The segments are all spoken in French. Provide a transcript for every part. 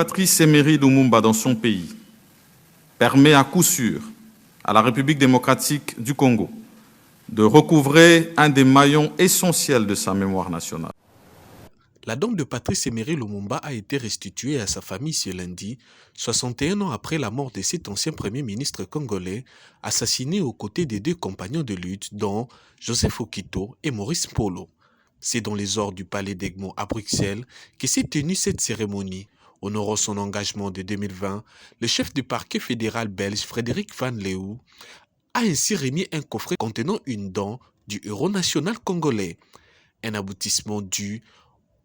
Patrice Emery Lumumba dans son pays permet à coup sûr à la République démocratique du Congo de recouvrer un des maillons essentiels de sa mémoire nationale. La dent de Patrice Emery Lumumba a été restituée à sa famille ce lundi, 61 ans après la mort de cet ancien premier ministre congolais, assassiné aux côtés des deux compagnons de lutte, dont Joseph Okito et Maurice Polo. C'est dans les ordres du Palais d'Egmont à Bruxelles que s'est tenue cette cérémonie. Honorant son engagement de 2020, le chef du parquet fédéral belge Frédéric Van Leeuw a ainsi remis un coffret contenant une dent du héros national congolais, un aboutissement dû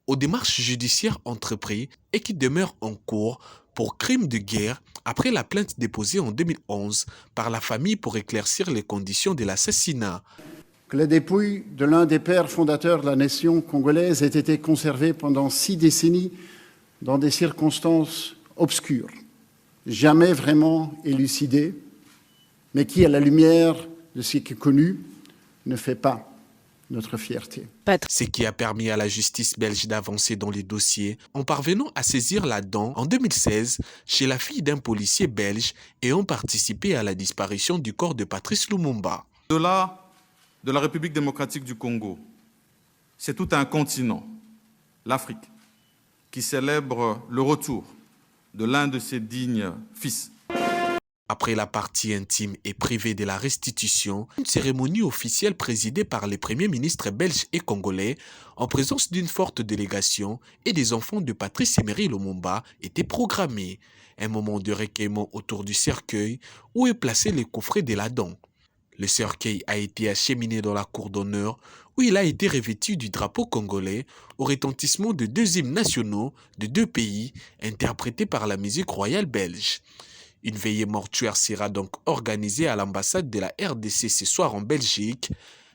aux démarches judiciaires entreprises et qui demeurent en cours pour crimes de guerre après la plainte déposée en 2011 par la famille pour éclaircir les conditions de l'assassinat. Que les dépouilles de l'un des pères fondateurs de la nation congolaise aient été conservées pendant 6 décennies dans des circonstances obscures, jamais vraiment élucidées, mais qui, à la lumière de ce qui est connu, ne fait pas notre fierté. Ce qui a permis à la justice belge d'avancer dans les dossiers en parvenant à saisir la dent en 2016 chez la fille d'un policier belge ayant participé à la disparition du corps de Patrice Lumumba. Au-delà de la République démocratique du Congo, c'est tout un continent, l'Afrique, qui célèbre le retour de l'un de ses dignes fils. Après la partie intime et privée de la restitution, une cérémonie officielle présidée par les premiers ministres belges et congolais, en présence d'une forte délégation et des enfants de Patrice Emery Lumumba, était programmée. Un moment de recueillement autour du cercueil où est placé le coffret de la dent. Le cercueil a été acheminé dans la cour d'honneur où il a été revêtu du drapeau congolais au retentissement de 2 hymnes nationaux de 2 pays interprétés par la musique royale belge. Une veillée mortuaire sera donc organisée à l'ambassade de la RDC ce soir en Belgique,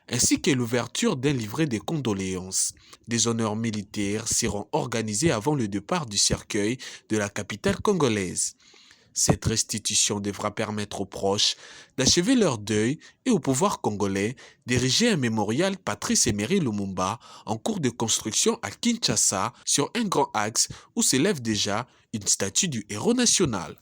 ainsi que l'ouverture d'un livret de condoléances. Des honneurs militaires seront organisés avant le départ du cercueil de la capitale congolaise. Cette restitution devra permettre aux proches d'achever leur deuil et au pouvoir congolais d'ériger un mémorial Patrice Emery Lumumba en cours de construction à Kinshasa sur un grand axe où s'élève déjà une statue du héros national.